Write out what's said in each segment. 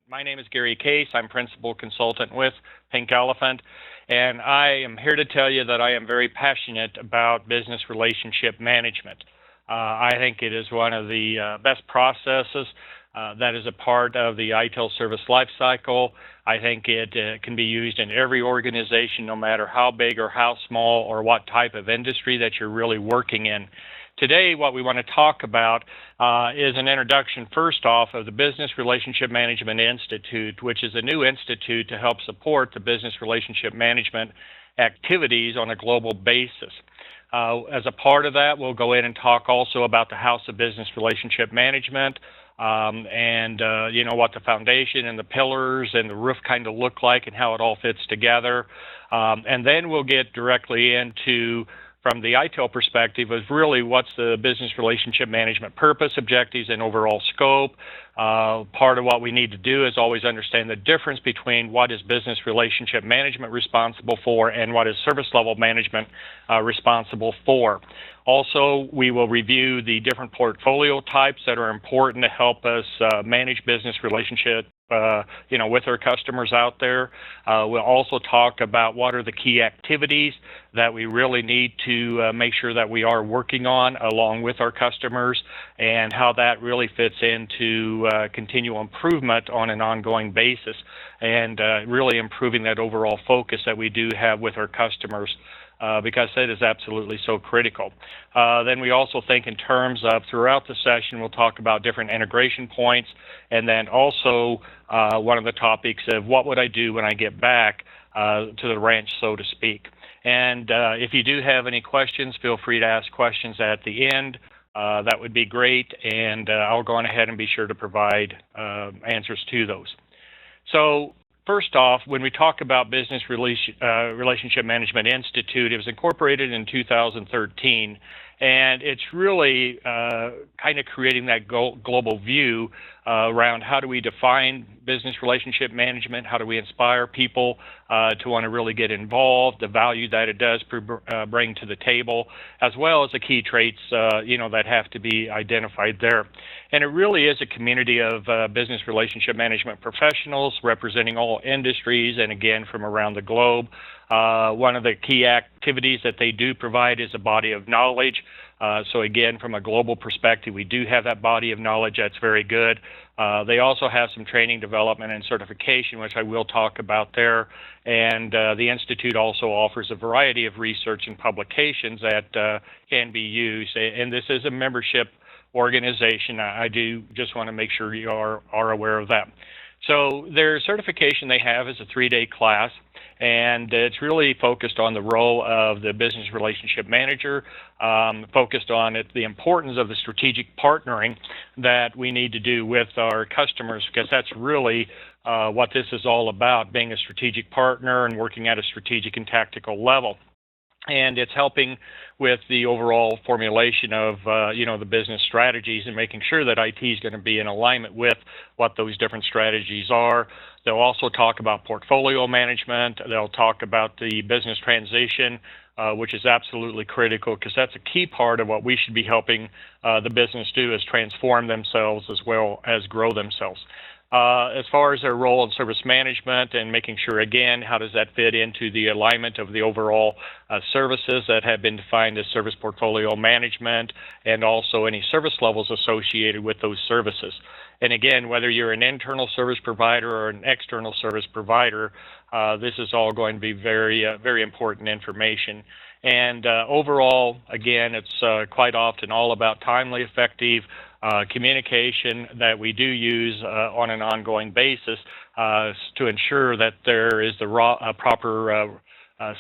My name is Gary Case. I'm Principal Consultant with Pink Elephant, and I am here to tell you that I am very passionate about business relationship management. I think it is one of the best processes that is a part of the ITIL service lifecycle. I think it can be used in every organization, no matter how big or how small or what type of industry that you're really working in. Today, what we want to talk about is an introduction, first off, of the Business Relationship Management Institute, which is a new institute to help support the business relationship management activities on a global basis. As a part of that, we'll go in and talk also about the House of Business Relationship Management, and what the foundation and the pillars and the roof kind of look like and how it all fits together. And then we'll get directly into, from the ITIL perspective, is really what's the business relationship management purpose, objectives, and overall scope. Part of what we need to do is always understand the difference between what is business relationship management responsible for and what is service level management responsible for. Also, we will review the different portfolio types that are important to help us manage business relationship with our customers out there. We'll also talk about what are the key activities that we really need to make sure that we are working on along with our customers, and how that really fits into continual improvement on an ongoing basis, and really improving that overall focus that we do have with our customers. Because that is absolutely so critical. Then we also think in terms of, throughout the session, we'll talk about different integration points, and then also one of the topics of what would I do when I get back to the ranch, so to speak. And if you do have any questions, feel free to ask questions at the end. That would be great, and I'll go on ahead and be sure to provide answers to those. So, first off, when we talk about Business Relationship Management Institute, it was incorporated in 2013, and it's really kind of creating that global view around how do we define business relationship management, how do we inspire people to want to really get involved, the value that it does bring to the table, as well as the key traits that have to be identified there. And it really is a community of business relationship management professionals representing all industries, and again from around the globe. One of the key activities that they do provide is a body of knowledge. So again, from a global perspective, we do have that body of knowledge. That's very good. They also have some training, development, and certification, which I will talk about there. And the Institute also offers a variety of research and publications that can be used. And this is a membership organization. I do just want to make sure you are aware of that. So their certification they have is a 3-day class, and it's really focused on the role of the business relationship manager, focused on the importance of the strategic partnering that we need to do with our customers, because that's really what this is all about, being a strategic partner and working at a strategic and tactical level. And it's helping with the overall formulation of, the business strategies, and making sure that IT is going to be in alignment with what those different strategies are. They'll also talk about portfolio management. They'll talk about the business transition, which is absolutely critical, because that's a key part of what we should be helping the business do, is transform themselves as well as grow themselves. As far as their role in service management and making sure, again, how does that fit into the alignment of the overall services that have been defined as service portfolio management, and also any service levels associated with those services. And again, whether you're an internal service provider or an external service provider, this is all going to be very, very important information. And overall, again, it's quite often all about timely, effective communication that we do use on an ongoing basis to ensure that there is the proper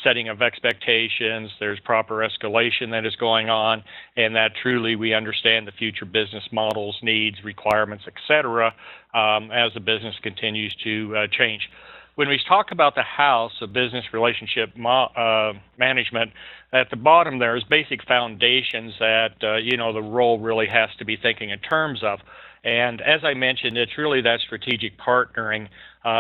setting of expectations, there's proper escalation that is going on, and that truly we understand the future business models, needs, requirements, etc., as the business continues to change. When we talk about the House of Business Relationship Management, at the bottom there is basic foundations that the role really has to be thinking in terms of. And as I mentioned, it's really that strategic partnering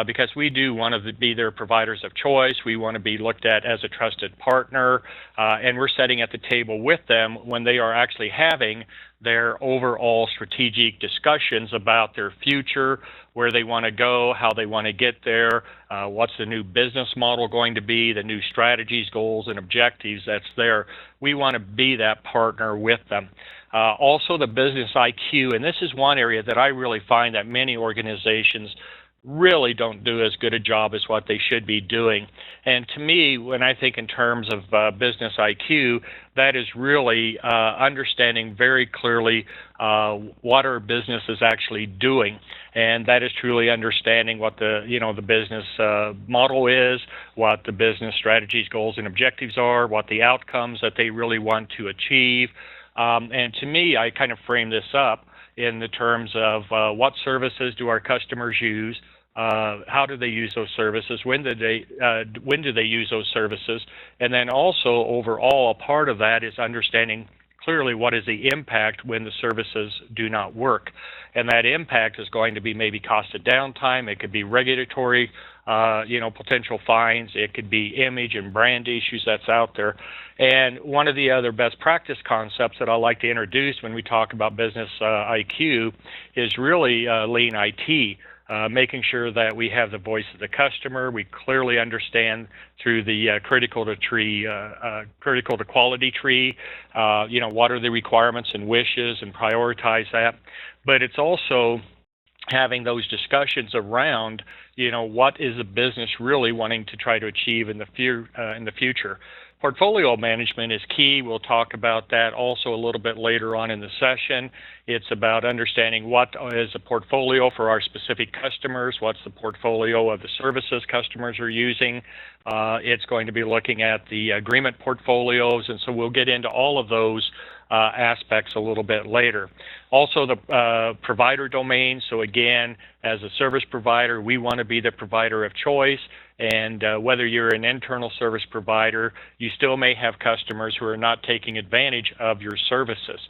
because we do want to be their providers of choice. We want to be looked at as a trusted partner, and we're sitting at the table with them when they are actually having their overall strategic discussions about their future, where they want to go, how they want to get there, what's the new business model going to be, the new strategies, goals, and objectives that's there. We want to be that partner with them. Also the business IQ, and this is one area that I really find that many organizations really don't do as good a job as what they should be doing. And to me, when I think in terms of business IQ, that is really understanding very clearly what our business is actually doing, and that is truly understanding what the business model is, what the business strategies, goals, and objectives are, what the outcomes that they really want to achieve. And to me, I kind of frame this up in the terms of what services do our customers use, how do they use those services, when do they use those services, and then also overall a part of that is understanding clearly what is the impact when the services do not work. And that impact is going to be maybe cost of downtime, it could be regulatory potential fines, it could be image and brand issues that's out there. And one of the other best practice concepts that I like to introduce when we talk about business IQ is really lean IT. Making sure that we have the voice of the customer, we clearly understand through the critical to quality tree, what are the requirements and wishes, and prioritize that. But it's also having those discussions around, what is the business really wanting to try to achieve in the future. Portfolio management is key. We'll talk about that also a little bit later on in the session. It's about understanding what is a portfolio for our specific customers, what's the portfolio of the services customers are using. It's going to be looking at the agreement portfolios, and so we'll get into all of those aspects a little bit later. Also the provider domain. So again, as a service provider, we want to be the provider of choice. And whether you're an internal service provider, you still may have customers who are not taking advantage of your services.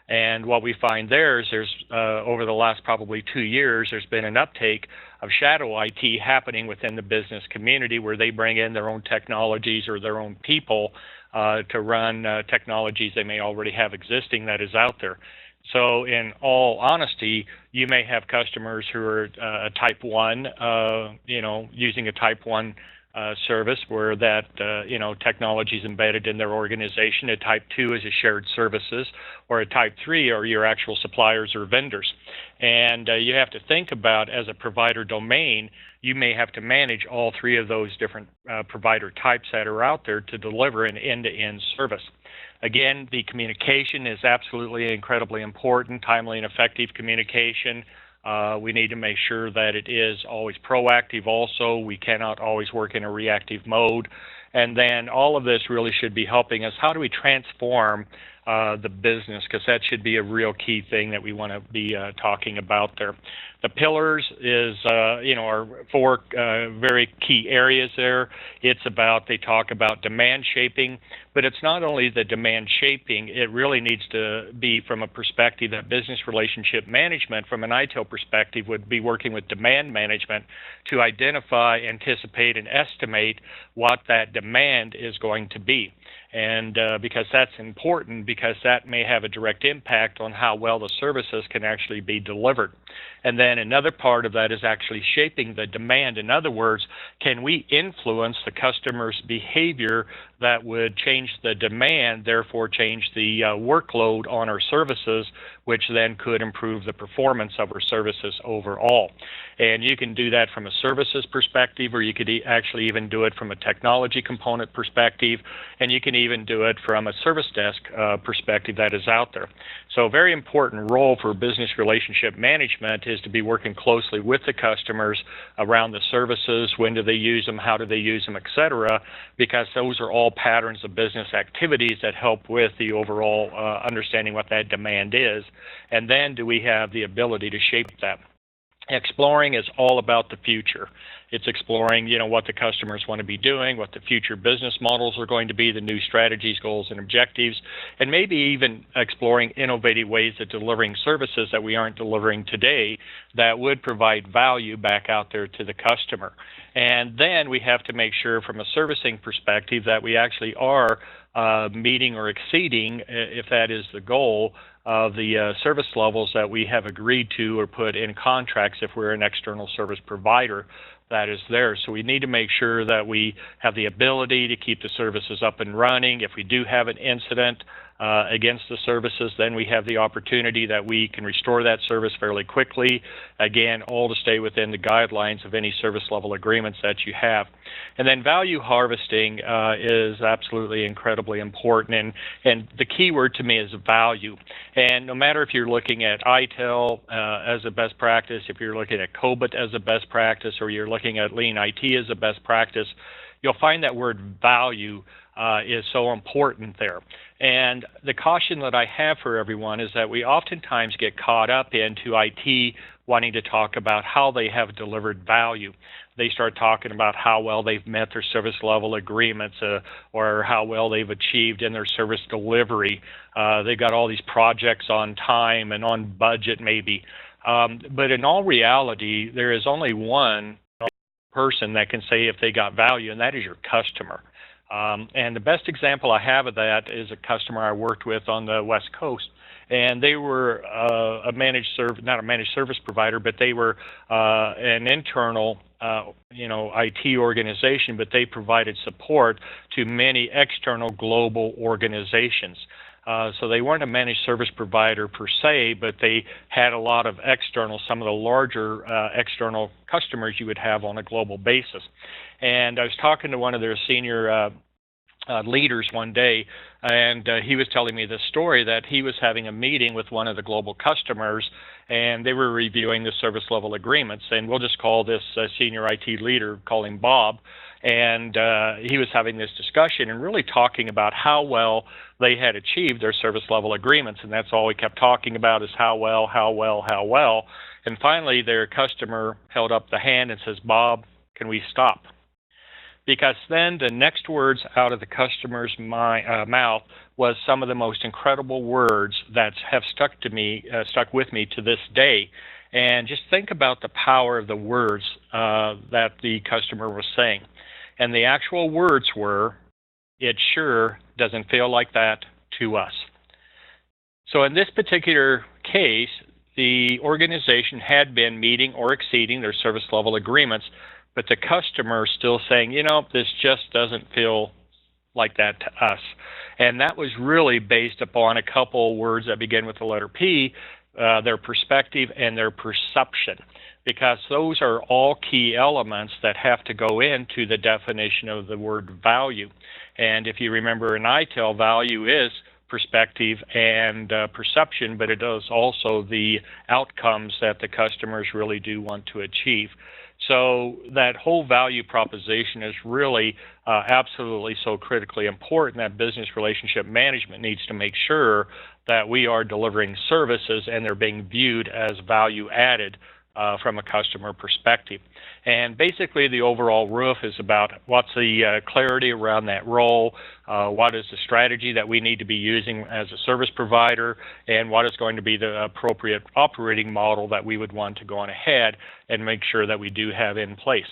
And what we find there is there's, over the last probably 2 years, there's been an uptake of shadow IT happening within the business community where they bring in their own technologies or their own people to run technologies they may already have existing that is out there. So in all honesty, you may have customers who are type 1, using a type 1 service where that, technology is embedded in their organization. A type 2 is a shared services, or a type 3 are your actual suppliers or vendors. And you have to think about, as a provider domain, you may have to manage all 3 of those different provider types that are out there to deliver an end-to-end service. Again, the communication is absolutely incredibly important, timely and effective communication. We need to make sure that it is always proactive also. We cannot always work in a reactive mode. And then all of this really should be helping us. How do we transform the business? Because that should be a real key thing that we want to be talking about there. The pillars is, are 4 very key areas there. It's about, they talk about demand shaping, but it's not only the demand shaping, it really needs to be from a perspective that business relationship management, from an ITIL perspective, would be working with demand management to identify, anticipate, and estimate what that demand is going to be. And because that's important, because that may have a direct impact on how well the services can actually be delivered. And then another part of that is actually shaping the demand. In other words, can we influence the customer's behavior that would change the demand, therefore change the workload on our services, which then could improve the performance of our services overall. And you can do that from a services perspective, or you could actually even do it from a technology component perspective, and you can even do it from a service desk perspective that is out there. So a very important role for business relationship management is to be working closely with the customers around the services, when do they use them, how do they use them, et cetera, because those are all patterns of business activities that help with the overall understanding what that demand is. And then do we have the ability to shape that? Exploring is all about the future. It's exploring, what the customers want to be doing, what the future business models are going to be, the new strategies, goals, and objectives, and maybe even exploring innovative ways of delivering services that we aren't delivering today that would provide value back out there to the customer. And then we have to make sure from a servicing perspective that we actually are meeting or exceeding, if that is the goal, of the service levels that we have agreed to or put in contracts if we're an external service provider that is there. So we need to make sure that we have the ability to keep the services up and running. If we do have an incident against the services, then we have the opportunity that we can restore that service fairly quickly. Again, all to stay within the guidelines of any service level agreements that you have. And then value harvesting is absolutely incredibly important. And the key word to me is value. And no matter if you're looking at ITIL as a best practice, if you're looking at COBIT as a best practice, or you're looking at Lean IT as a best practice, you'll find that word value is so important there. And the caution that I have for everyone is that we oftentimes get caught up into IT wanting to talk about how they have delivered value. They start talking about how well they've met their service level agreements or how well they've achieved in their service delivery. They've got all these projects on time and on budget maybe. But in all reality, there is only one person that can say if they got value, and that is your customer. And the best example I have of that is a customer I worked with on the West Coast. And they were not a managed service provider, but they were an internal IT organization, but they provided support to many external global organizations. So they weren't a managed service provider per se, but they had a lot of external, some of the larger external customers you would have on a global basis. And I was talking to one of their senior leaders one day, and he was telling me this story that he was having a meeting with one of the global customers, and they were reviewing the service level agreements. And we'll just call this senior IT leader, call him Bob. And he was having this discussion and really talking about how well they had achieved their service level agreements. And that's all he kept talking about is how well, how well, how well. And finally, their customer held up the hand and says, "Bob, can we stop?" Because then the next words out of the customer's mouth was some of the most incredible words that have stuck with me to this day. And just think about the power of the words that the customer was saying. And the actual words were, "It sure doesn't feel like that to us." So in this particular case, the organization had been meeting or exceeding their service level agreements, but the customer still saying, this just doesn't feel like that to us. And that was really based upon a couple words that begin with the letter P, their perspective and their perception, because those are all key elements that have to go into the definition of the word value. And if you remember in ITIL, value is perspective and perception, but it is also the outcomes that the customers really do want to achieve. So that whole value proposition is really absolutely so critically important that business relationship management needs to make sure that we are delivering services and they're being viewed as value added from a customer perspective. And basically the overall roof is about what's the clarity around that role, what is the strategy that we need to be using as a service provider, and what is going to be the appropriate operating model that we would want to go on ahead and make sure that we do have in place.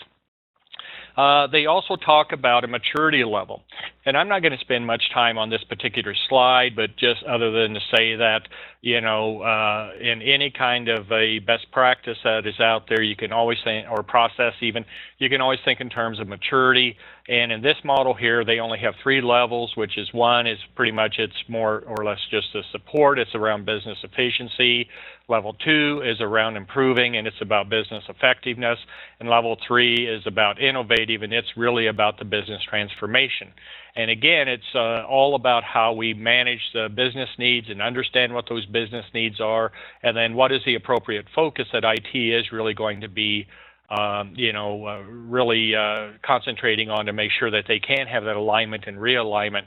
They also talk about a maturity level. And I'm not going to spend much time on this particular slide, but just other than to say that, in any kind of a best practice that is out there, you can always think, or process even, you can always think in terms of maturity. And in this model here, they only have 3 levels, which is one is pretty much it's more or less just the support. It's around business efficiency. Level 2 is around improving, and it's about business effectiveness. And level 3 is about innovative, and it's really about the business transformation. And again, it's all about how we manage the business needs and understand what those business needs are, and then what is the appropriate focus that IT is really going to be really concentrating on to make sure that they can have that alignment and realignment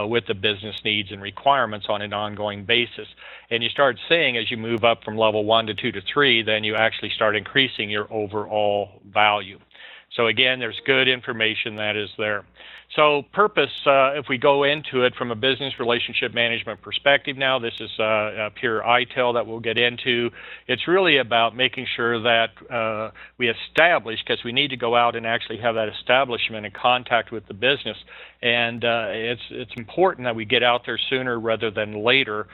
with the business needs and requirements on an ongoing basis. And you start seeing, as you move up from level 1 to 2 to 3, then you actually start increasing your overall value. So again, there's good information that is there. So purpose, if we go into it from a business relationship management perspective now, this is a pure ITIL that we'll get into. It's really about making sure that we establish, because we need to go out and actually have that establishment and contact with the business. And it's important that we get out there sooner rather than later,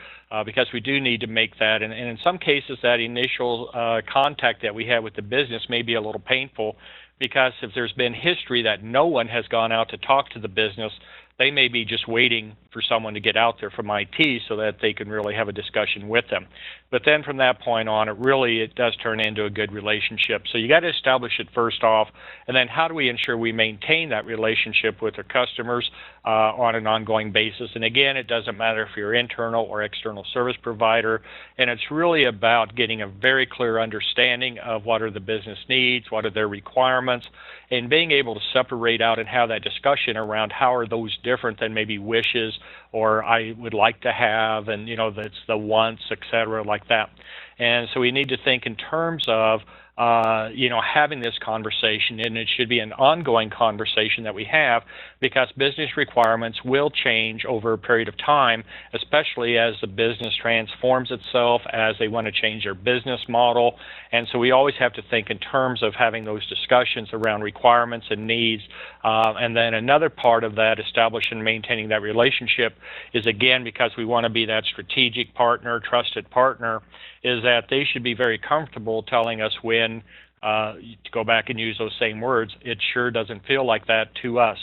because we do need to make that. And in some cases, that initial contact that we have with the business may be a little painful, because if there's been history that no one has gone out to talk to the business, they may be just waiting for someone to get out there from IT so that they can really have a discussion with them. But then from that point on, it does turn into a good relationship. So you got to establish it first off, and then how do we ensure we maintain that relationship with our customers on an ongoing basis? And again, it doesn't matter if you're internal or external service provider, and it's really about getting a very clear understanding of what are the business needs, what are their requirements, and being able to separate out and have that discussion around how are those different than maybe wishes or I would like to have, and that's the wants, etc., like that. And so we need to think in terms of having this conversation, and it should be an ongoing conversation that we have, because business requirements will change over a period of time, especially as the business transforms itself, as they want to change their business model. And so we always have to think in terms of having those discussions around requirements and needs. And then another part of that, establishing and maintaining that relationship, is again, because we want to be that strategic partner, trusted partner, is that they should be very comfortable telling us when, to go back and use those same words, it sure doesn't feel like that to us,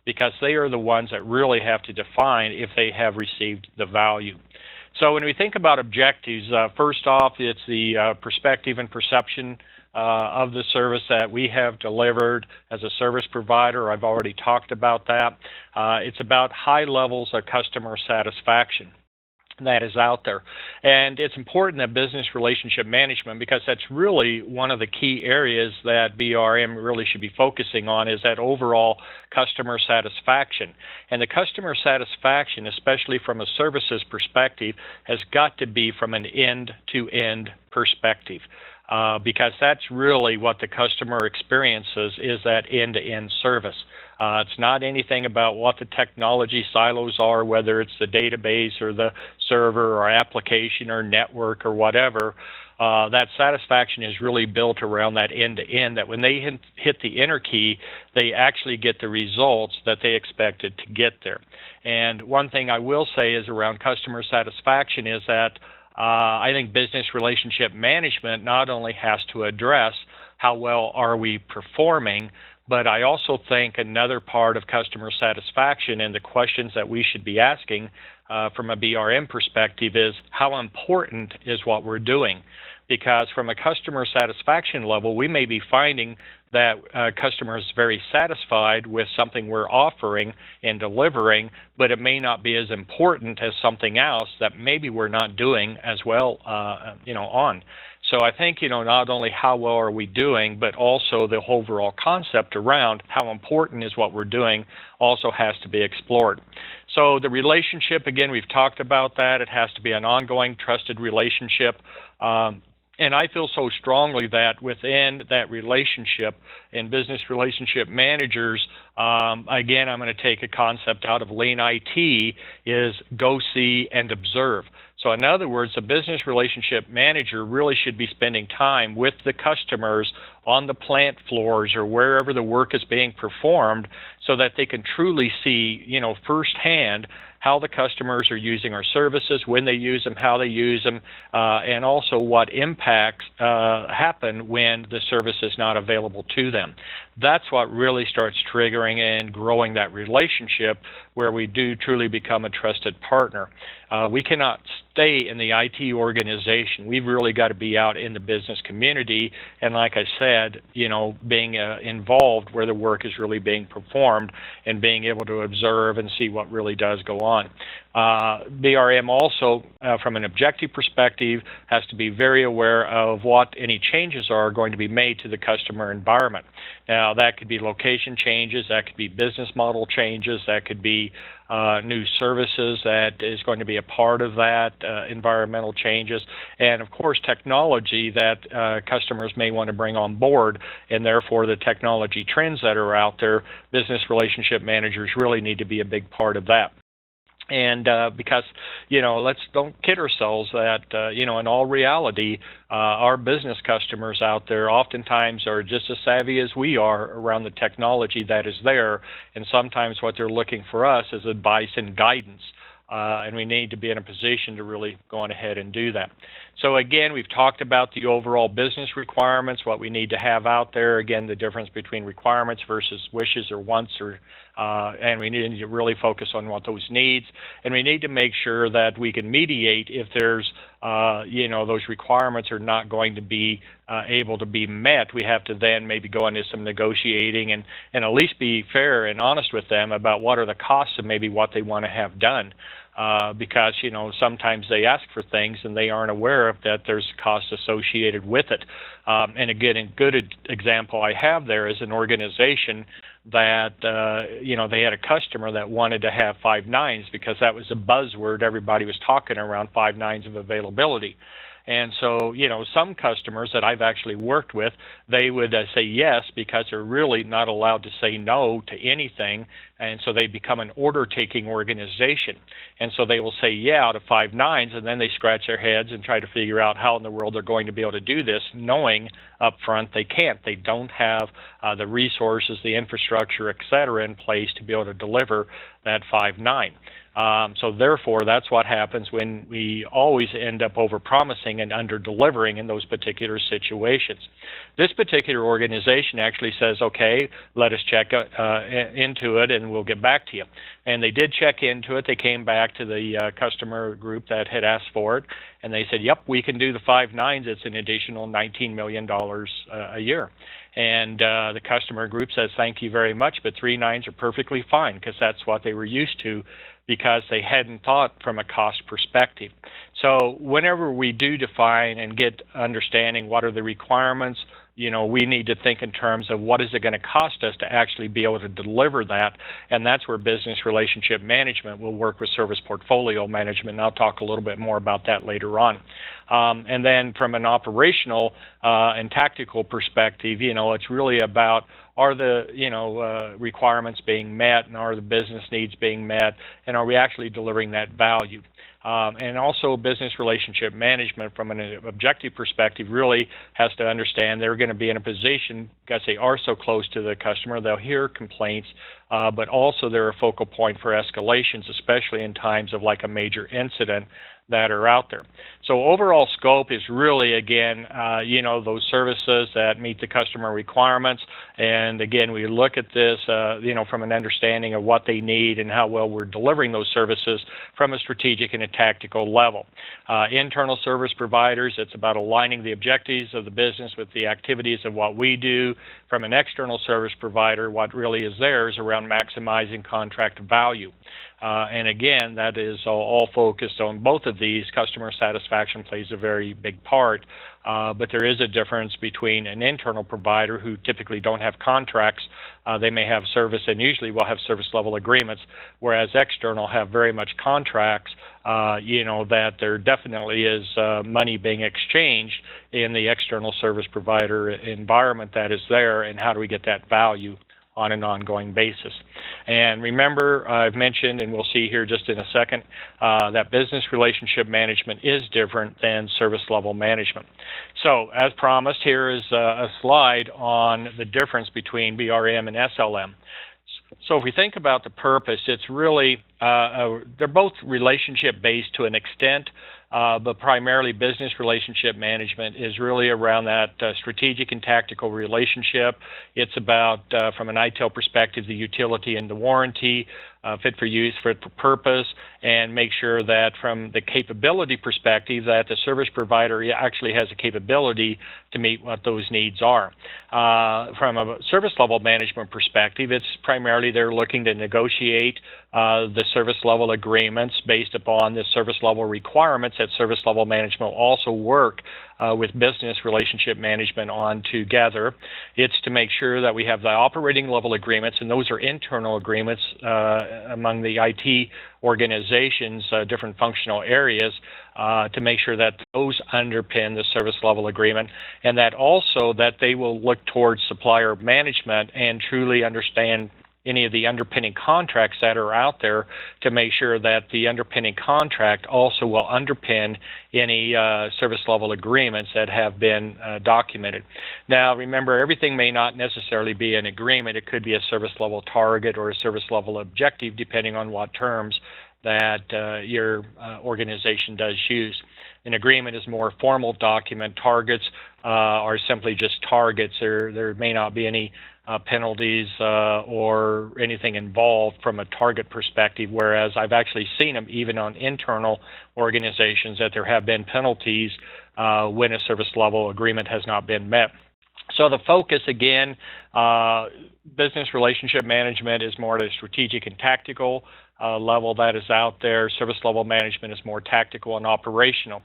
because they are the ones that really have to define if they have received the value. So when we think about objectives, first off, it's the perspective and perception of the service that we have delivered as a service provider. I've already talked about that. It's about high levels of customer satisfaction that is out there. And it's important that business relationship management, because that's really one of the key areas that BRM really should be focusing on, is that overall customer satisfaction. And the customer satisfaction, especially from a services perspective, has got to be from an end-to-end perspective. Because that's really what the customer experiences, is that end-to-end service. It's not anything about what the technology silos are, whether it's the database or the server or application or network or whatever. That satisfaction is really built around that end-to-end, that when they hit the enter key, they actually get the results that they expected to get there. And one thing I will say is around customer satisfaction is that I think business relationship management not only has to address how well are we performing, but I also think another part of customer satisfaction and the questions that we should be asking from a BRM perspective is, how important is what we're doing? Because from a customer satisfaction level, we may be finding that customer is very satisfied with something we're offering and delivering, but it may not be as important as something else that maybe we're not doing as well on. So I think, not only how well are we doing, but also the overall concept around how important is what we're doing also has to be explored. So the relationship, again, we've talked about that. It has to be an ongoing, trusted relationship. And I feel so strongly that within that relationship, and business relationship managers, again, I'm going to take a concept out of Lean IT, is go see and observe. So in other words, a business relationship manager really should be spending time with the customers on the plant floors or wherever the work is being performed, so that they can truly see, firsthand how the customers are using our services, when they use them, how they use them, and also what impacts happen when the service is not available to them. That's what really starts triggering and growing that relationship, where we do truly become a trusted partner. We cannot stay in the IT organization. We've really got to be out in the business community, and like I said, being involved where the work is really being performed. informed and being able to observe and see what really does go on. BRM also, from an objective perspective, has to be very aware of what any changes are going to be made to the customer environment. Now, that could be location changes, that could be business model changes, that could be new services that is going to be a part of that, environmental changes, and of course technology that customers may want to bring on board, and therefore the technology trends that are out there, business relationship managers really need to be a big part of that. And because, don't kid ourselves that, in all reality, our business customers out there oftentimes are just as savvy as we are around the technology that is there. And sometimes what they're looking for us is advice and guidance. And we need to be in a position to really go on ahead and do that. So again, we've talked about the overall business requirements, what we need to have out there. Again, the difference between requirements versus wishes or wants, and we need to really focus on what those needs. And we need to make sure that we can mediate if there's, those requirements are not going to be able to be met. We have to then maybe go into some negotiating and at least be fair and honest with them about what are the costs of maybe what they want to have done. Because, sometimes they ask for things and they aren't aware of that there's costs associated with it. And again, a good example I have there is an organization that, they had a customer that wanted to have 5 nines because that was a buzzword. Everybody was talking around 5 nines of availability. And so, some customers that I've actually worked with, they would say yes because they're really not allowed to say no to anything. And so they become an order-taking organization. And so they will say yeah to 5 nines, and then they scratch their heads and try to figure out how in the world they're going to be able to do this, knowing up front they can't. They don't have the resources, the infrastructure, et cetera, in place to be able to deliver that 5 9. So therefore, that's what happens when we always end up over-promising and under-delivering in those particular situations. This particular organization actually says, okay, let us check into it and we'll get back to you. And they did check into it. They came back to the customer group that had asked for it, and they said, yep, we can do the 5 nines. It's an additional $19 million a year. And the customer group says, thank you very much, but 3 nines are perfectly fine because that's what they were used to, because they hadn't thought from a cost perspective. So whenever we do define and get understanding what are the requirements, we need to think in terms of what is it going to cost us to actually be able to deliver that, and that's where business relationship management will work with service portfolio management, and I'll talk a little bit more about that later on. And then from an operational and tactical perspective, it's really about, are the requirements being met, and are the business needs being met, and are we actually delivering that value? And also business relationship management from an objective perspective really has to understand they're going to be in a position, because they are so close to the customer, they'll hear complaints, but also they're a focal point for escalations, especially in times of like a major incident that are out there. So overall scope is really, again, those services that meet the customer requirements. And again, we look at this, from an understanding of what they need and how well we're delivering those services from a strategic and a tactical level. Internal service providers, it's about aligning the objectives of the business with the activities of what we do. From an external service provider, what really is there is around maximizing contract value. And again, that is all focused on both of these. Customer satisfaction plays a very big part, but there is a difference between an internal provider who typically don't have contracts. They may have service, and usually will have service level agreements, whereas external have very much contracts, that there definitely is money being exchanged in the external service provider environment that is there, and how do we get that value on an ongoing basis. And remember, I've mentioned, and we'll see here just in a second, that business relationship management is different than service level management. So as promised, here is a slide on the difference between BRM and SLM. So if we think about the purpose, it's really, they're both relationship-based to an extent, but primarily business relationship management is really around that strategic and tactical relationship. It's about, from an ITIL perspective, the utility and the warranty. fit for use, fit for purpose, and make sure that from the capability perspective that the service provider actually has a capability to meet what those needs are. From a service level management perspective, it's primarily they're looking to negotiate the service level agreements based upon the service level requirements that service level management will also work with business relationship management on together. It's to make sure that we have the operating level agreements, and those are internal agreements among the IT organizations, different functional areas, to make sure that those underpin the service level agreement, and that also that they will look towards supplier management and truly understand any of the underpinning contracts that are out there to make sure that the underpinning contract also will underpin any service level agreements that have been documented. Now, remember, everything may not necessarily be an agreement. It could be a service level target or a service level objective, depending on what terms that your organization does use. An agreement is more formal document. Targets are simply just targets. There may not be any penalties or anything involved from a target perspective, whereas I've actually seen them even on internal organizations that there have been penalties when a service level agreement has not been met. So the focus, again, business relationship management is more at a strategic and tactical level that is out there. Service level management is more tactical and operational.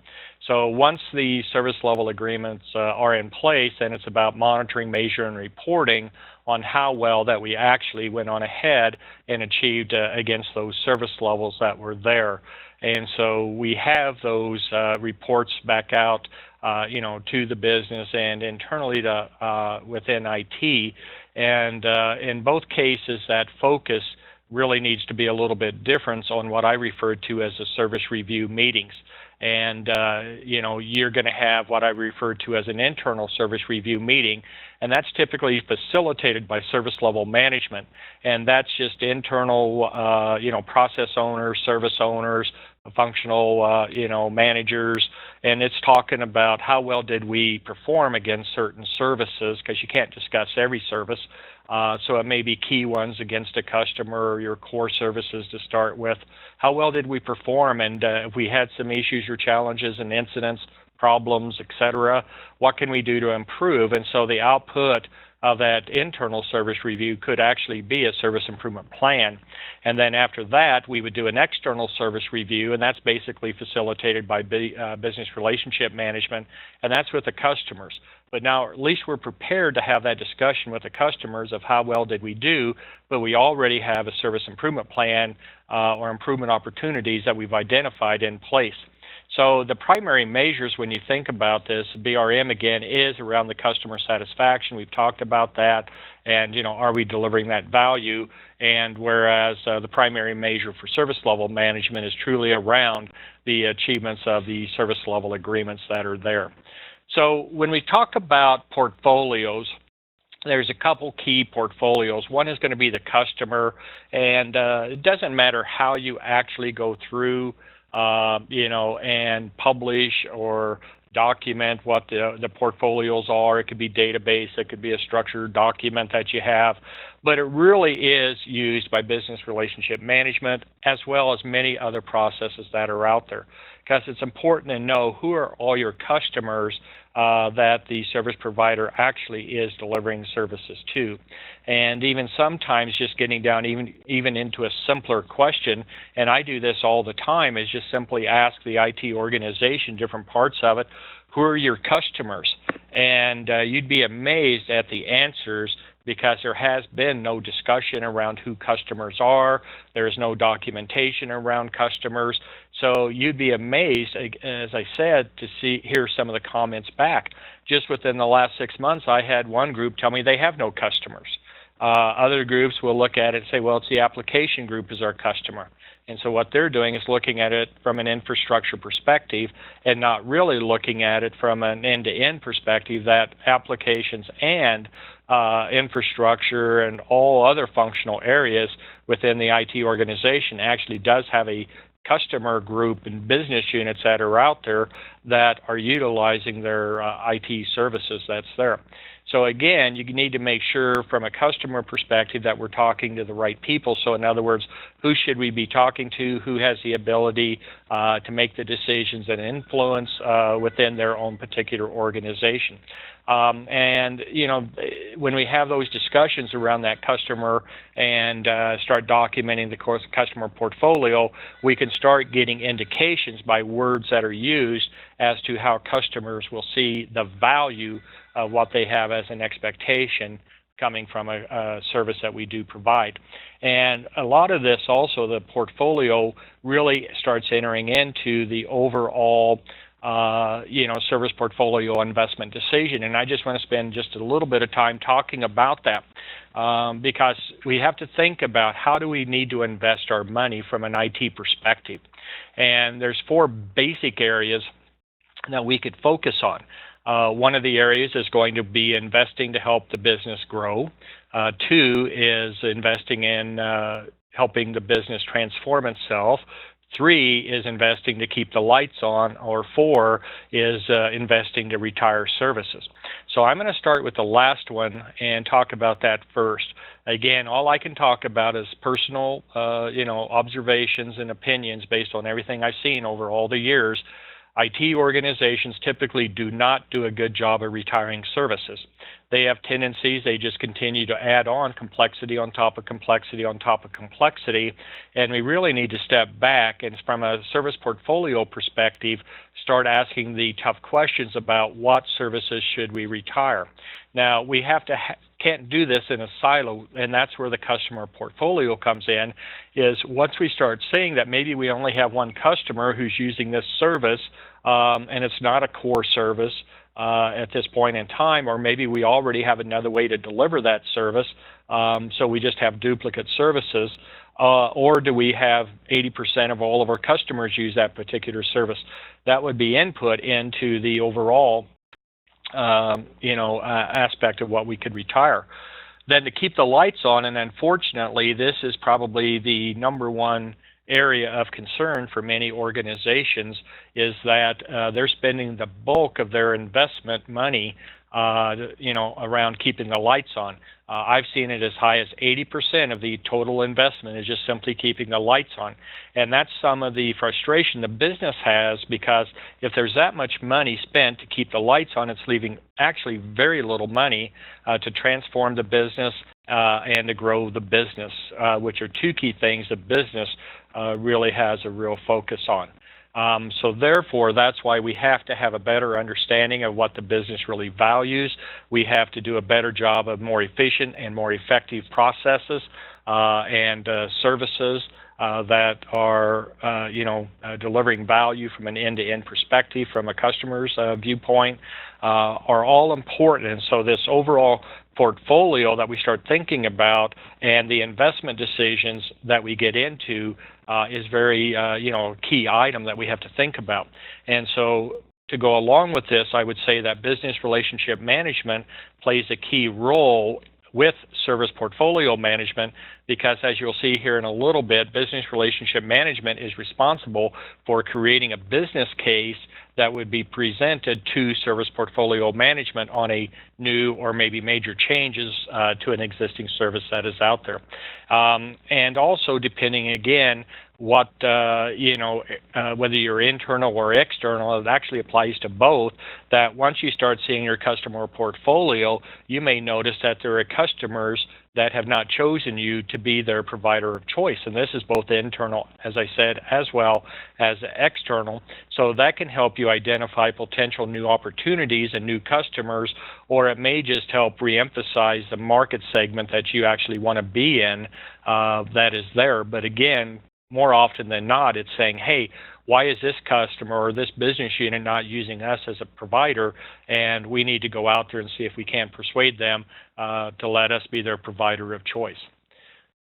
So once the service level agreements are in place, then it's about monitoring, measuring, and reporting on how well that we actually went on ahead and achieved against those service levels that were there. And so we have those reports back out to the business and internally to within IT. And in both cases, that focus really needs to be a little bit different on what I refer to as the service review meetings. And, you're going to have what I refer to as an internal service review meeting, and that's typically facilitated by service level management. And that's just internal, process owners, service owners, functional, managers, and it's talking about how well did we perform against certain services, because you can't discuss every service. So it may be key ones against a customer or your core services to start with. How well did we perform? And if we had some issues or challenges and incidents, problems, etc., what can we do to improve? And so the output of that internal service review could actually be a service improvement plan. And then after that, we would do an external service review, and that's basically facilitated by business relationship management, and that's with the customers. But now at least we're prepared to have that discussion with the customers of how well did we do, but we already have a service improvement plan or improvement opportunities that we've identified in place. So the primary measures when you think about this, BRM again, is around the customer satisfaction. We've talked about that, and are we delivering that value? And whereas the primary measure for service level management is truly around the achievements of the service level agreements that are there. So when we talk about portfolios, there's a couple key portfolios. One is going to be the customer, and it doesn't matter how you actually go through and publish or document what the portfolios are. It could be database, it could be a structured document that you have, but it really is used by business relationship management as well as many other processes that are out there, because it's important to know who are all your customers that the service provider actually is delivering services to. And even sometimes just getting down even into a simpler question, and I do this all the time, is just simply ask the IT organization, different parts of it, who are your customers? And you'd be amazed at the answers, because there has been no discussion around who customers are. There's no documentation around customers. So you'd be amazed, as I said, to hear some of the comments back. Just within the last 6 months, I had one group tell me they have no customers. Other groups will look at it and say, well, it's the application group is our customer. And so what they're doing is looking at it from an infrastructure perspective and not really looking at it from an end-to-end perspective, that applications and infrastructure and all other functional areas within the IT organization actually does have a customer group and business units that are out there that are utilizing their IT services that's there. So again, you need to make sure from a customer perspective that we're talking to the right people. So in other words, who should we be talking to, who has the ability to make the decisions and influence within their own particular organization. And, you know, when we have those discussions around that customer and start documenting the customer portfolio, we can start getting indications by words that are used as to how customers will see the value of what they have as an expectation coming from a service that we do provide. And a lot of this also, the portfolio really starts entering into the overall you know, service portfolio investment decision. And I just want to spend just a little bit of time talking about that because we have to think about how do we need to invest our money from an IT perspective. And there's 4 basic areas that we could focus on. One of the areas is going to be investing to help the business grow. 2 is investing in helping the business transform itself. 3 is investing to keep the lights on, or 4 is investing to retire services. So I'm going to start with the last one and talk about that first. Again, all I can talk about is personal, you know, observations and opinions based on everything I've seen over all the years. IT organizations typically do not do a good job of retiring services. They have tendencies, they just continue to add on complexity on top of complexity on top of complexity, and we really need to step back and from a service portfolio perspective, start asking the tough questions about what services should we retire. Now, we have to can't do this in a silo, and that's where the customer portfolio comes in, is once we start seeing that maybe we only have one customer who's using this service, and it's not a core service at this point in time, or maybe we already have another way to deliver that service, so we just have duplicate services, or do we have 80% of all of our customers use that particular service? That would be input into the overall you know, aspect of what we could retire. Then to keep the lights on, and unfortunately, this is probably the #1 area of concern for many organizations, is that they're spending the bulk of their investment money, you know, around keeping the lights on. I've seen it as high as 80% of the total investment is just simply keeping the lights on. And that's some of the frustration the business has, because if there's that much money spent to keep the lights on, it's leaving actually very little money to transform the business and to grow the business, which are 2 key things the business really has a real focus on. So therefore, that's why we have to have a better understanding of what the business really values. We have to do a better job of more efficient and more effective processes and services that are, you know, delivering value from an end-to-end perspective from a customer's viewpoint are all important. And so this overall portfolio that we start thinking about and the investment decisions that we get into is very, you know, key item that we have to think about. And so to go along with this, I would say that business relationship management plays a key role with service portfolio management, because as you'll see here in a little bit, business relationship management is responsible for creating a business case that would be presented to service portfolio management on a new or maybe major changes to an existing service that is out there. And also, depending again what, you know, whether you're internal or external, it actually applies to both, that once you start seeing your customer portfolio, you may notice that there are customers that have not chosen you to be their provider of choice. And this is both internal, as I said, as well as external. So that can help you identify potential new opportunities and new customers, or it may just help reemphasize the market segment that you actually want to be in that is there. But again, more often than not, it's saying, hey, why is this customer or this business unit not using us as a provider? And we need to go out there and see if we can persuade them to let us be their provider of choice.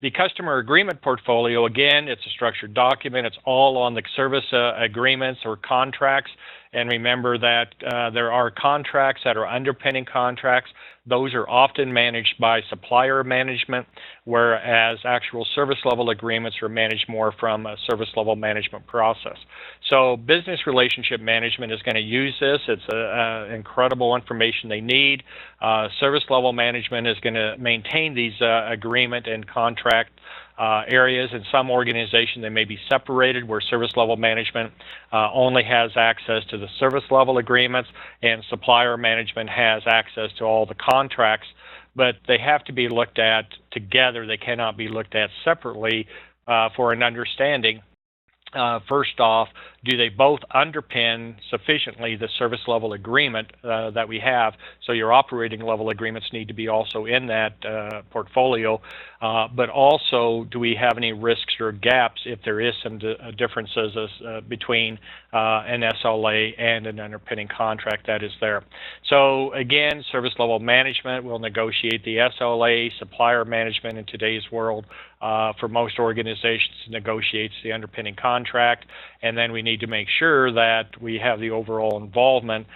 The customer agreement portfolio, again, it's a structured document. It's all on the service agreements or contracts. And remember that there are contracts that are underpinning contracts. Those are often managed by supplier management, whereas actual service level agreements are managed more from a service level management process. So business relationship management is going to use this. It's incredible information they need. Service level management is going to maintain these agreement and contract areas. In some organizations, they may be separated, where service level management only has access to the service level agreements, and supplier management has access to all the contracts. But they have to be looked at together. They cannot be looked at separately for an understanding. First off, do they both underpin sufficiently the service level agreement that we have? So your operating level agreements need to be also in that portfolio. But also, do we have any risks or gaps if there is some differences between an SLA and an underpinning contract that is there? So again, service level management will negotiate the SLA. Supplier management in today's world for most organizations negotiates the underpinning contract, and then we need to make sure that we have the overall involvement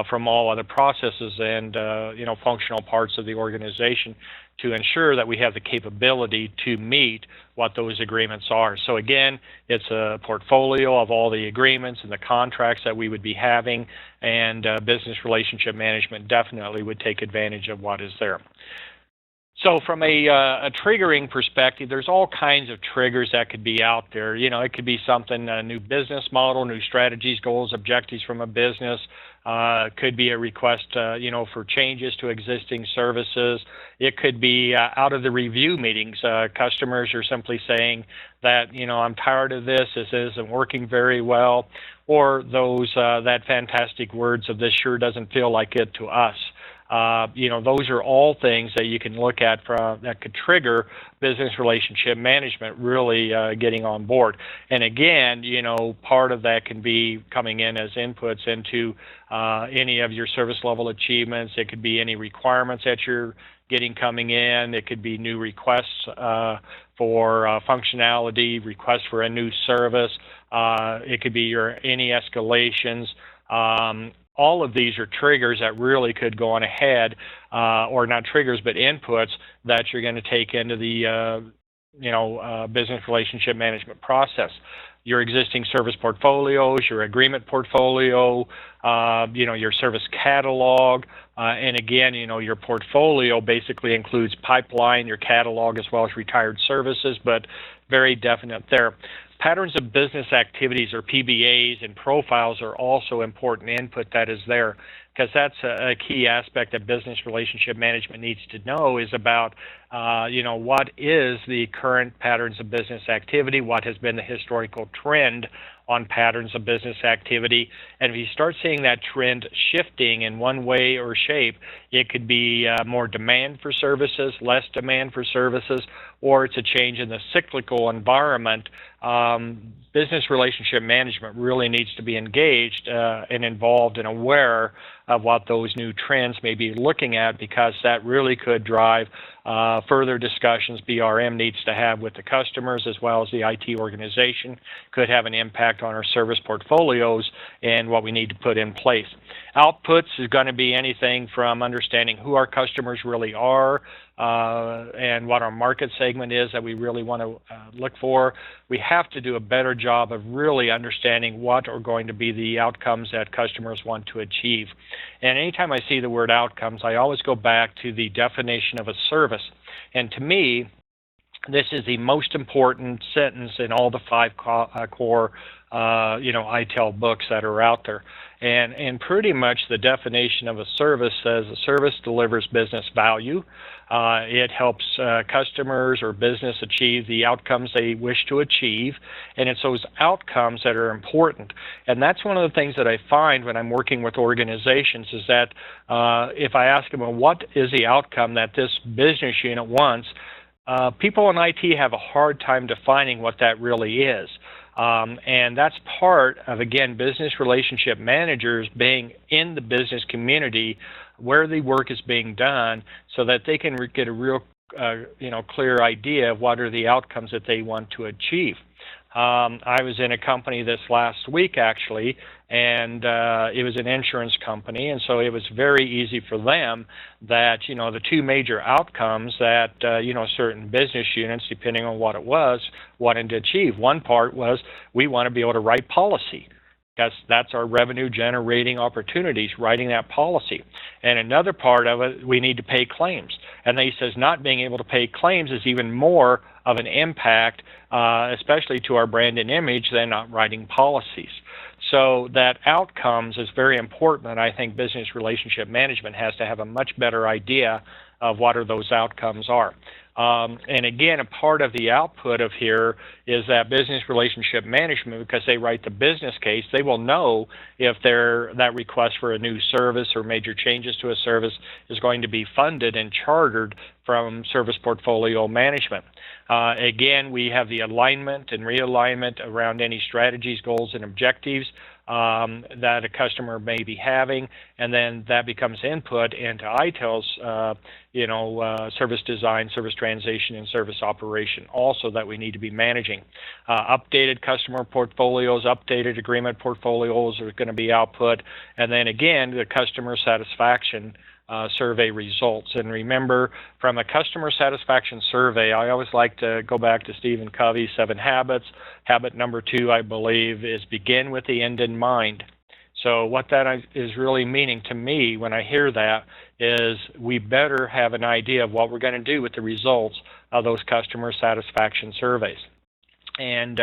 from all other processes and functional parts of the organization to ensure that we have the capability to meet what those agreements are. So again, it's a portfolio of all the agreements and the contracts that we would be having, and business relationship management definitely would take advantage of what is there. So from a triggering perspective, there's all kinds of triggers that could be out there. It could be something, a new business model, new strategies, goals, objectives from a business. Could be a request, for changes to existing services. It could be out of the review meetings. Customers are simply saying that, I'm tired of this isn't working very well, or that fantastic words of "this sure doesn't feel like it to us." Those are all things that you can look at that could trigger business relationship management really getting on board. And again, part of that can be coming in as inputs into any of your service level achievements. It could be any requirements that you're getting coming in. It could be new requests for functionality, requests for a new service. It could be any escalations. All of these are triggers that really could go on ahead, or not triggers, but inputs that you're going to take into the business relationship management process. Your existing service portfolios, your agreement portfolio, your service catalog, and again, your portfolio basically includes pipeline, your catalog, as well as retired services, but very definite there. Patterns of business activities, or PBAs, and profiles are also important input that is there, because that's a key aspect that business relationship management needs to know is about, what is the current patterns of business activity, what has been the historical trend on patterns of business activity. And if you start seeing that trend shifting in one way or shape, it could be more demand for services, less demand for services, or it's a change in the cyclical environment. Business relationship management really needs to be engaged and involved and aware of what those new trends may be looking at, because that really could drive further discussions BRM needs to have with the customers as well as the IT organization, could have an impact on our service portfolios and what we need to put in place. Outputs is going to be anything from understanding who our customers really are and what our market segment is that we really want to look for. We have to do a better job of really understanding what are going to be the outcomes that customers want to achieve. And anytime I see the word outcomes, I always go back to the definition of a service. And to me, this is the most important sentence in all the 5 core ITEL books that are out there. And pretty much the definition of a service says a service delivers business value. It helps customers or business achieve the outcomes they wish to achieve, and it's those outcomes that are important. And that's one of the things that I find when I'm working with organizations is that if I ask them, well, what is the outcome that this business unit wants, people in IT have a hard time defining what that really is. And that's part of, again, business relationship managers being in the business community where the work is being done so that they can get a real, clear idea of what are the outcomes that they want to achieve. I was in a company this last week, actually, and it was an insurance company, and so it was very easy for them that, the 2 major outcomes that, certain business units, depending on what it was, wanted to achieve. One part was we want to be able to write policy. That's our revenue generating opportunities, writing that policy. And another part of it, we need to pay claims. And he says not being able to pay claims is even more of an impact, especially to our brand and image, than not writing policies. So that outcomes is very important, and I think business relationship management has to have a much better idea of what are those outcomes are. And again, a part of the output of here is that business relationship management, because they write the business case, they will know if that request for a new service or major changes to a service is going to be funded and chartered from service portfolio management. Again, we have the alignment and realignment around any strategies, goals, and objectives that a customer may be having, and then that becomes input into ITEL's, service design, service transition, and service operation also that we need to be managing. Updated customer portfolios, updated agreement portfolios are going to be output, and then again, the customer satisfaction survey results. And remember, from a customer satisfaction survey, I always like to go back to Stephen Covey's 7 Habits. Habit number 2, I believe, is begin with the end in mind. So what that is really meaning to me when I hear that is we better have an idea of what we're going to do with the results of those customer satisfaction surveys. And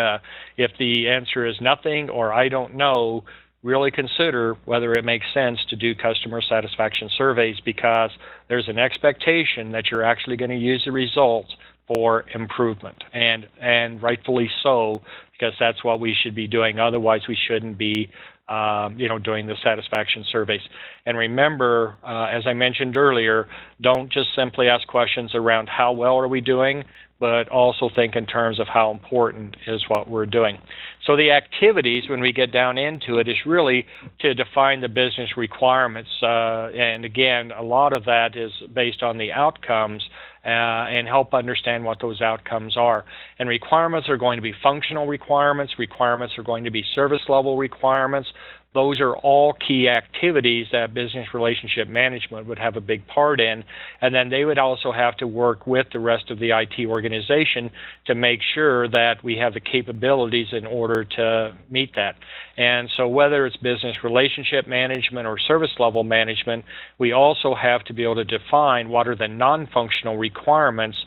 if the answer is nothing or I don't know, really consider whether it makes sense to do customer satisfaction surveys, because there's an expectation that you're actually going to use the results for improvement, and rightfully so, because that's what we should be doing. Otherwise, we shouldn't be doing the satisfaction surveys. And remember, as I mentioned earlier, don't just simply ask questions around how well are we doing, but also think in terms of how important is what we're doing. So the activities, when we get down into it, is really to define the business requirements. And again, a lot of that is based on the outcomes and help understand what those outcomes are. And requirements are going to be functional requirements. Requirements are going to be service level requirements. Those are all key activities that business relationship management would have a big part in, and then they would also have to work with the rest of the IT organization to make sure that we have the capabilities in order to meet that. And so whether it's business relationship management or service level management, we also have to be able to define what are the non-functional requirements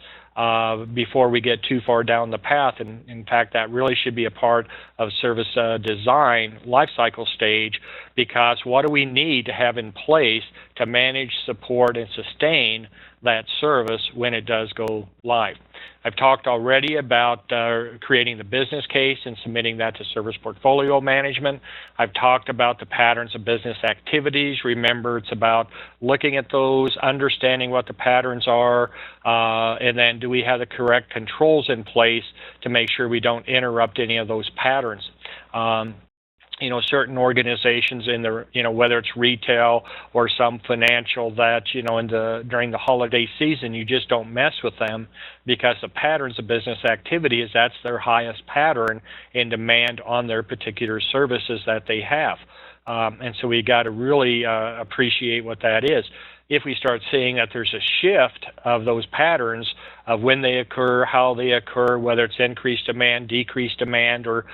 before we get too far down the path. And in fact, that really should be a part of service design lifecycle stage, because what do we need to have in place to manage, support, and sustain that service when it does go live? I've talked already about creating the business case and submitting that to service portfolio management. I've talked about the patterns of business activities. Remember, it's about looking at those, understanding what the patterns are, and then do we have the correct controls in place to make sure we don't interrupt any of those patterns. Certain organizations in the, whether it's retail or some financial, that, during the holiday season, you just don't mess with them, because the patterns of business activity that's their highest pattern in demand on their particular services that they have. And so we got to really appreciate what that is. If we start seeing that there's a shift of those patterns of when they occur, how they occur, whether it's increased demand, decreased demand, or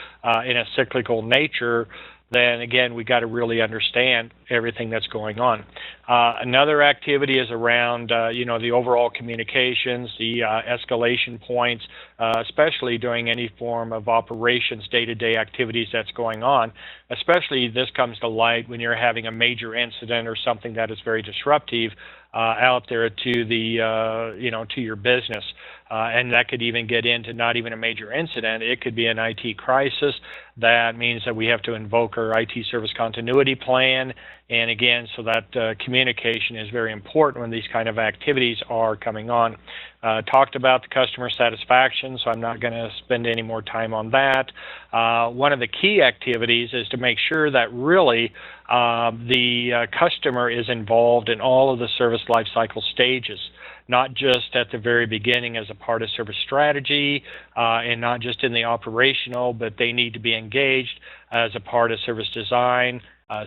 in a cyclical nature, then again, we got to really understand everything that's going on. Another activity is around, the overall communications, the escalation points, especially during any form of operations, day-to-day activities that's going on. Especially this comes to light when you're having a major incident or something that is very disruptive out there to the, to your business. And that could even get into not even a major incident. It could be an IT crisis. That means that we have to invoke our IT service continuity plan. And again, so that communication is very important when these kind of activities are coming on. Talked about the customer satisfaction, so I'm not going to spend any more time on that. One of the key activities is to make sure that really the customer is involved in all of the service lifecycle stages, not just at the very beginning as a part of service strategy, and not just in the operational, but they need to be engaged as a part of service design,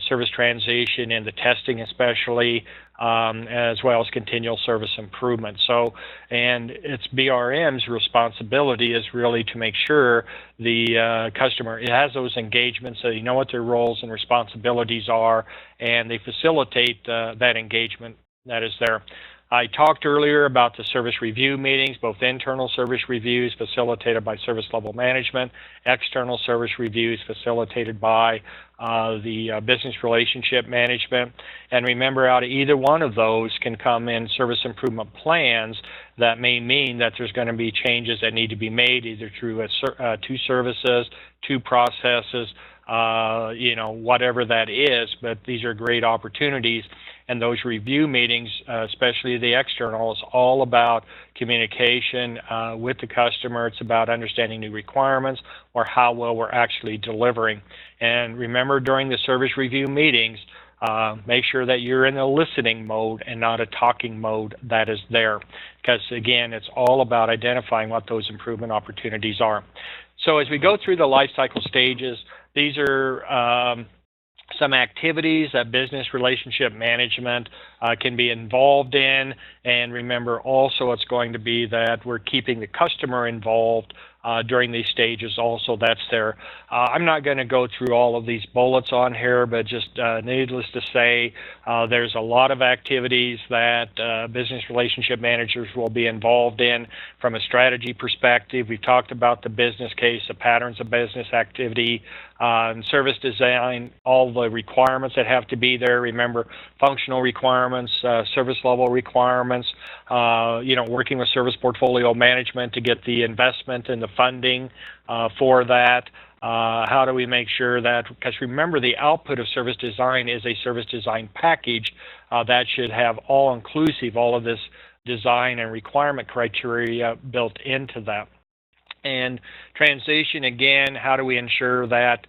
service transition, and the testing especially, as well as continual service improvement. So, and it's BRM's responsibility is really to make sure the customer has those engagements, so you know what their roles and responsibilities are, and they facilitate that engagement that is there. I talked earlier about the service review meetings, both internal service reviews facilitated by service level management, external service reviews facilitated by the business relationship management. And remember, out of either one of those can come in service improvement plans that may mean that there's going to be changes that need to be made either through two services, two processes, you know, whatever that is, but these are great opportunities. And those review meetings, especially the external, is all about communication with the customer. It's about understanding new requirements or how well we're actually delivering. And remember, during the service review meetings, make sure that you're in a listening mode and not a talking mode that is there. Because, again, it's all about identifying what those improvement opportunities are. So as we go through the life cycle stages, these are some activities that business relationship management can be involved in. And remember also it's going to be that we're keeping the customer involved during these stages also. That's there. I'm not going to go through all of these bullets on here, but just needless to say, there's a lot of activities that business relationship managers will be involved in from a strategy perspective. We've talked about the business case, the patterns of business activity, and service design, all the requirements that have to be there. Remember, functional requirements, service level requirements, you know, working with service portfolio management to get the investment and the funding for that. How do we make sure that, because remember, the output of service design is a service design package that should have all-inclusive, all of this design and requirement criteria built into that. And transition, again, how do we ensure that,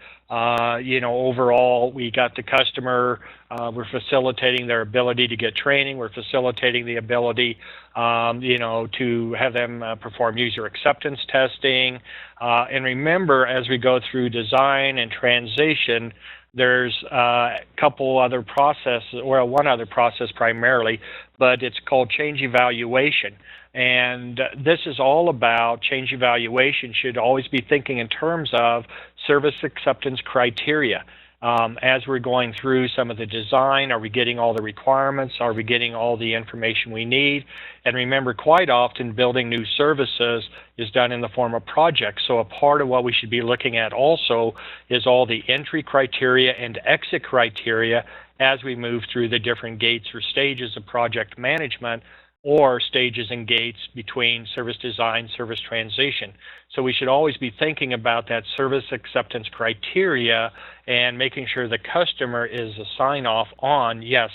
you know, overall we got the customer, we're facilitating their ability to get training, we're facilitating the ability, you know, to have them perform user acceptance testing. And remember, as we go through design and transition, there's a couple other processes, or one other process primarily, but it's called change evaluation. And this is all about change evaluation should always be thinking in terms of service acceptance criteria. As we're going through some of the design, are we getting all the requirements? Are we getting all the information we need? And remember, quite often building new services is done in the form of projects. So a part of what we should be looking at also is all the entry criteria and exit criteria as we move through the different gates or stages of project management, or stages and gates between service design, service transition. So we should always be thinking about that service acceptance criteria and making sure the customer is a sign-off on, yes,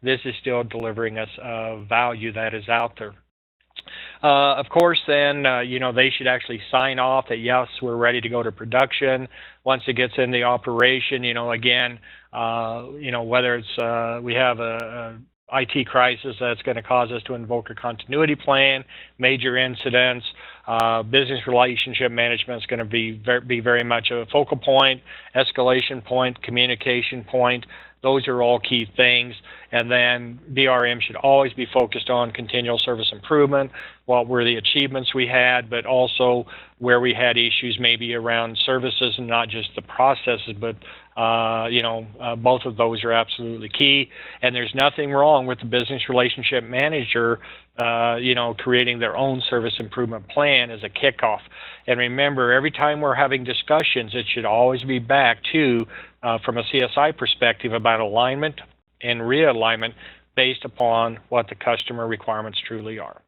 this is still delivering us value that is out there. Of course, then, you know, they should actually sign off that, yes, we're ready to go to production. Once it gets in the operation, you know, again, you know, whether it's we have a IT crisis that's going to cause us to invoke a continuity plan, major incidents, business relationship management is going to be very much a focal point, escalation point, communication point. Those are all key things. And then BRM should always be focused on continual service improvement, what were the achievements we had, but also where we had issues maybe around services and not just the processes, but you know, both of those are absolutely key. And there's nothing wrong with the business relationship manager, you know, creating their own service improvement plan as a kickoff. And remember, every time we're having discussions, it should always be back to, from a CSI perspective, about alignment and realignment based upon what the customer requirements truly are.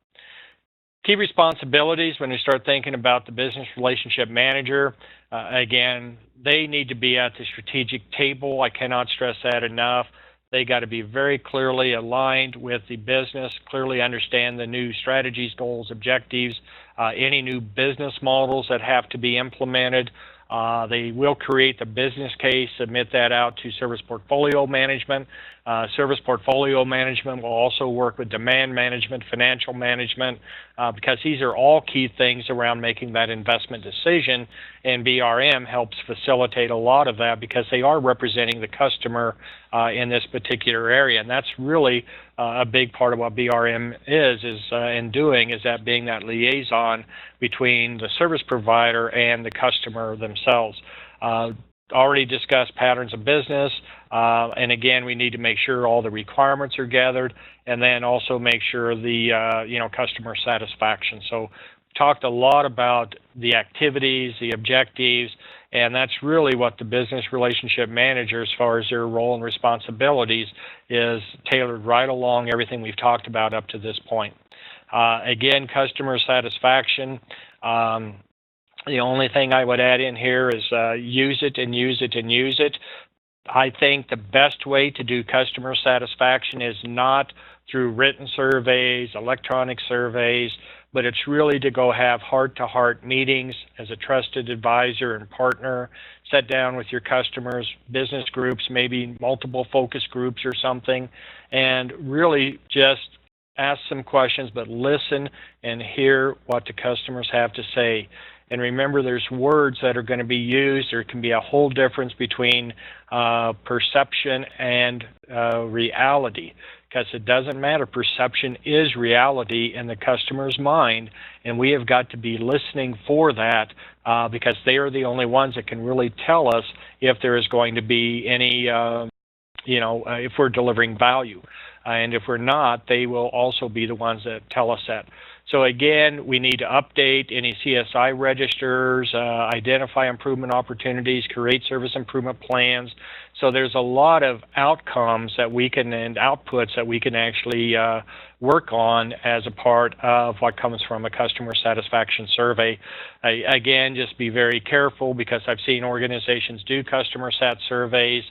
Key responsibilities when we start thinking about the business relationship manager, again, they need to be at the strategic table. I cannot stress that enough. They got to be very clearly aligned with the business, clearly understand the new strategies, goals, objectives, any new business models that have to be implemented. They will create the business case, submit that out to service portfolio management. Service portfolio management will also work with demand management, financial management, because these are all key things around making that investment decision and BRM helps facilitate a lot of that because they are representing the customer in this particular area. And that's really a big part of what BRM is in doing, is that being that liaison between the service provider and the customer themselves. Already discussed patterns of business, and again, we need to make sure all the requirements are gathered, and then also make sure the customer satisfaction. So talked a lot about the activities, the objectives, and that's really what the business relationship manager, as far as their role and responsibilities, is tailored right along everything we've talked about up to this point. Again, customer satisfaction. The only thing I would add in here is use it and use it and use it. I think the best way to do customer satisfaction is not through written surveys, electronic surveys, but it's really to go have heart-to-heart meetings as a trusted advisor and partner, sit down with your customers, business groups, maybe multiple focus groups or something, and really just ask some questions, but listen and hear what the customers have to say. And remember, there's words that are going to be used. There can be a whole difference between perception and reality, because it doesn't matter. Perception is reality in the customer's mind, and we have got to be listening for that because they are the only ones that can really tell us if there is going to be any, if we're delivering value. And if we're not, they will also be the ones that tell us that. So again, we need to update any CSI registers, identify improvement opportunities, create service improvement plans. So there's a lot of outcomes that we can, and outputs that we can actually work on as a part of what comes from a customer satisfaction survey. Again, just be very careful, because I've seen organizations do customer sat surveys,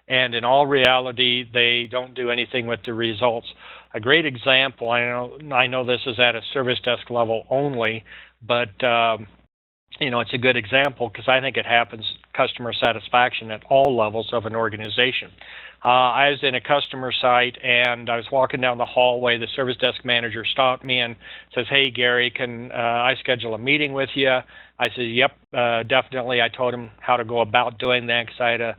and in all reality, they don't do anything with the results. A great example, I know this is at a service desk level only, but it's a good example because I think it happens, customer satisfaction, at all levels of an organization. I was in a customer site and I was walking down the hallway. The service desk manager stopped me and says, "Hey, Gary, can I schedule a meeting with you?" I said, "Yep, definitely." I told him how to go about doing that because I had a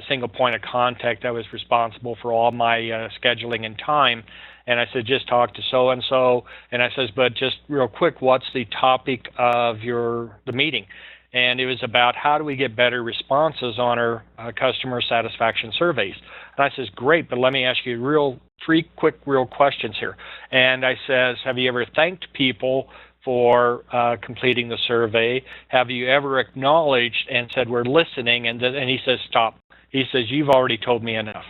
single point of contact that was responsible for all my scheduling and time. And I said, "Just talk to so-and-so." And I says, "But just real quick, what's the topic of the meeting?" And it was about how do we get better responses on our customer satisfaction surveys. And I says, "Great, but let me ask you three quick questions here." And I says, "Have you ever thanked people for completing the survey? Have you ever acknowledged and said, 'We're listening'?" And he says, "Stop." He says, "You've already told me enough."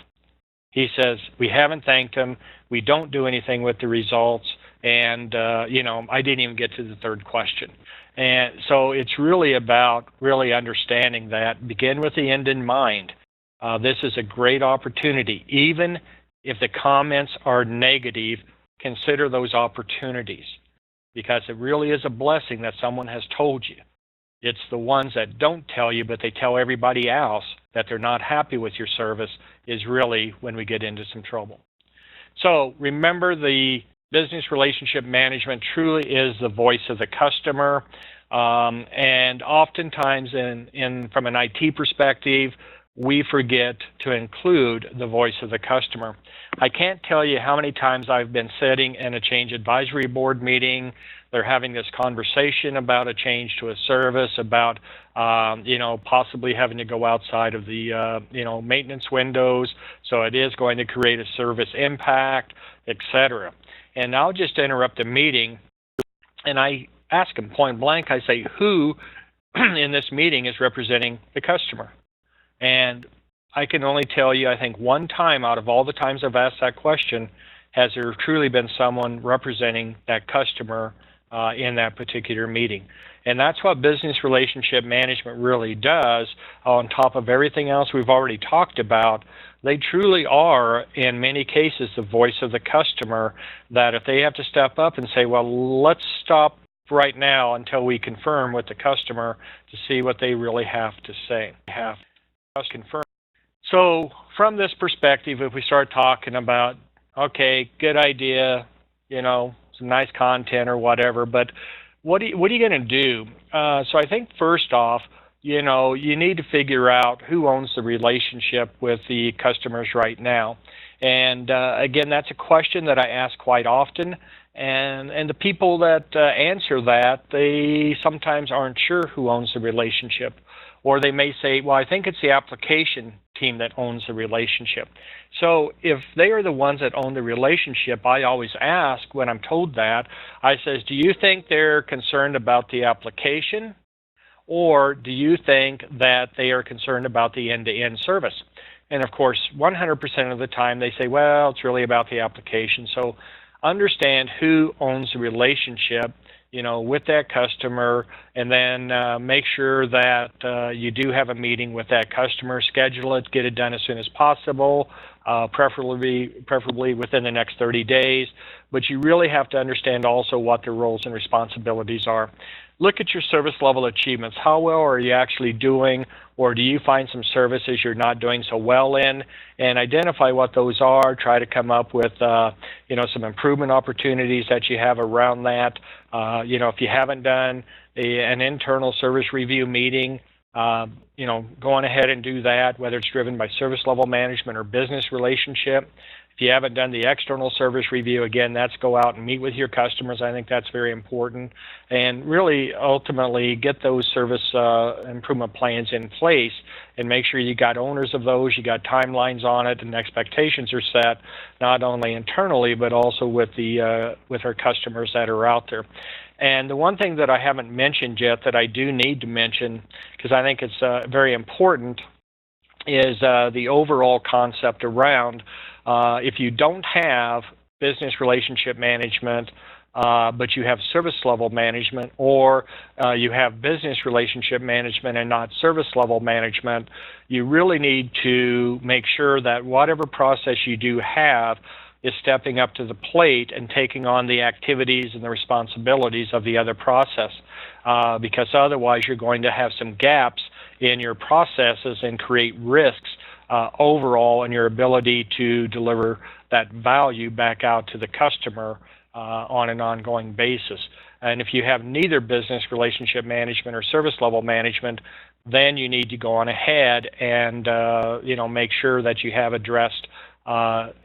He says, "We haven't thanked them. We don't do anything with the results." And, I didn't even get to the third question. And so it's really about really understanding that. Begin with the end in mind. This is a great opportunity. Even if the comments are negative, consider those opportunities, because it really is a blessing that someone has told you. It's the ones that don't tell you, but they tell everybody else that they're not happy with your service, is really when we get into some trouble. So remember, the business relationship management truly is the voice of the customer. And oftentimes from an IT perspective, we forget to include the voice of the customer. I can't tell you how many times I've been sitting in a change advisory board meeting. They're having this conversation about a change to a service, about possibly having to go outside of the maintenance windows, so it is going to create a service impact, etc. And I'll just interrupt the meeting, and I ask them point blank. I say, "Who in this meeting is representing the customer?" And I can only tell you, I think one time out of all the times I've asked that question, has there truly been someone representing that customer in that particular meeting. And that's what business relationship management really does. On top of everything else we've already talked about, they truly are, in many cases, the voice of the customer, that if they have to step up and say, "Well, let's stop right now until we confirm with the customer to see what they really have to say." Have to confirm. So from this perspective, if we start talking about, okay, good idea, some nice content or whatever, but what are you going to do? So I think first off, you need to figure out who owns the relationship with the customers right now. And again, that's a question that I ask quite often. And the people that answer that, they sometimes aren't sure who owns the relationship. Or they may say, well, I think it's the application team that owns the relationship. So if they are the ones that own the relationship, I always ask when I'm told that, I says, do you think they're concerned about the application? Or do you think that they are concerned about the end-to-end service? And of course, 100% of the time they say, well, it's really about the application. So understand who owns the relationship, with that customer, and then make sure that you do have a meeting with that customer, schedule it, get it done as soon as possible, preferably within the next 30 days. But you really have to understand also what their roles and responsibilities are. Look at your service level achievements. How well are you actually doing, or do you find some services you're not doing so well in? And identify what those are. Try to come up with, some improvement opportunities that you have around that. If you haven't done an internal service review meeting, go on ahead and do that, whether it's driven by service level management or business relationship. If you haven't done the external service review, again, that's go out and meet with your customers. I think that's very important. And really, ultimately, get those service improvement plans in place and make sure you got owners of those, you got timelines on it, and expectations are set, not only internally, but also with our customers that are out there. And the one thing that I haven't mentioned yet that I do need to mention, because I think it's very important, is the overall concept around if you don't have business relationship management, but you have service level management, or you have business relationship management and not service level management, you really need to make sure that whatever process you do have is stepping up to the plate and taking on the activities and the responsibilities of the other process, because otherwise you're going to have some gaps in your processes and create risks overall in your ability to deliver that value back out to the customer on an ongoing basis. And if you have neither business relationship management or service level management, then you need to go on ahead and make sure that you have addressed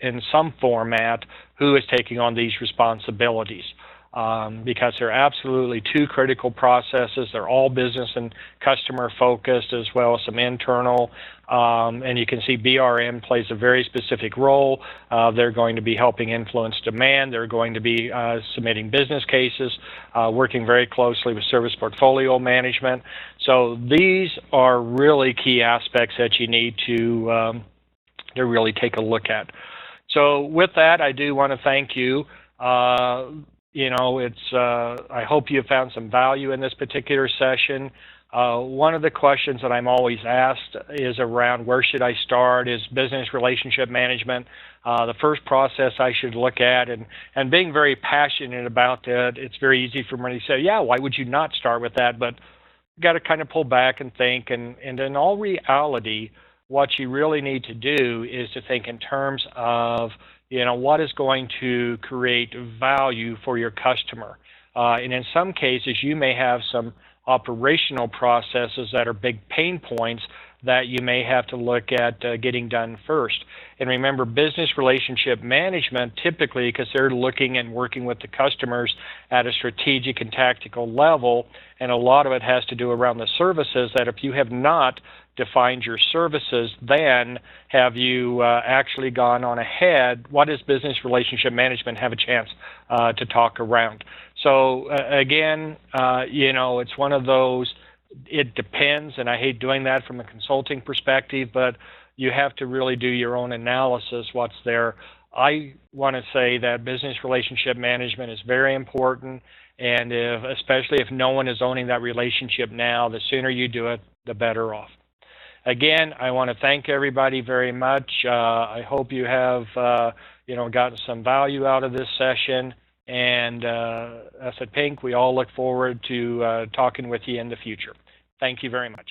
in some format who is taking on these responsibilities. Because they're absolutely two critical processes. They're all business and customer focused, as well as some internal. And you can see BRM plays a very specific role. They're going to be helping influence demand. They're going to be submitting business cases, working very closely with service portfolio management. So these are really key aspects that you need to really take a look at. So with that, I do want to thank you. I hope you found some value in this particular session. One of the questions that I'm always asked is around where should I start? Is business relationship management the first process I should look at? And being very passionate about that, it's very easy for me to say, yeah, why would you not start with that? But you got to kind of pull back and think. And in all reality, what you really need to do is to think in terms of what is going to create value for your customer. And in some cases, you may have some operational processes that are big pain points that you may have to look at getting done first. And remember, business relationship management, typically, because they're looking and working with the customers at a strategic and tactical level, and a lot of it has to do around the services, that if you have not defined your services, then have you actually gone on ahead? What does business relationship management have a chance to talk around? So again, it's one of those, it depends, and I hate doing that from a consulting perspective, but you have to really do your own analysis, what's there. I want to say that business relationship management is very important, and especially if no one is owning that relationship now, the sooner you do it, the better off. Again, I want to thank everybody very much. I hope you have gotten some value out of this session. And as at Pink, we all look forward to talking with you in the future. Thank you very much.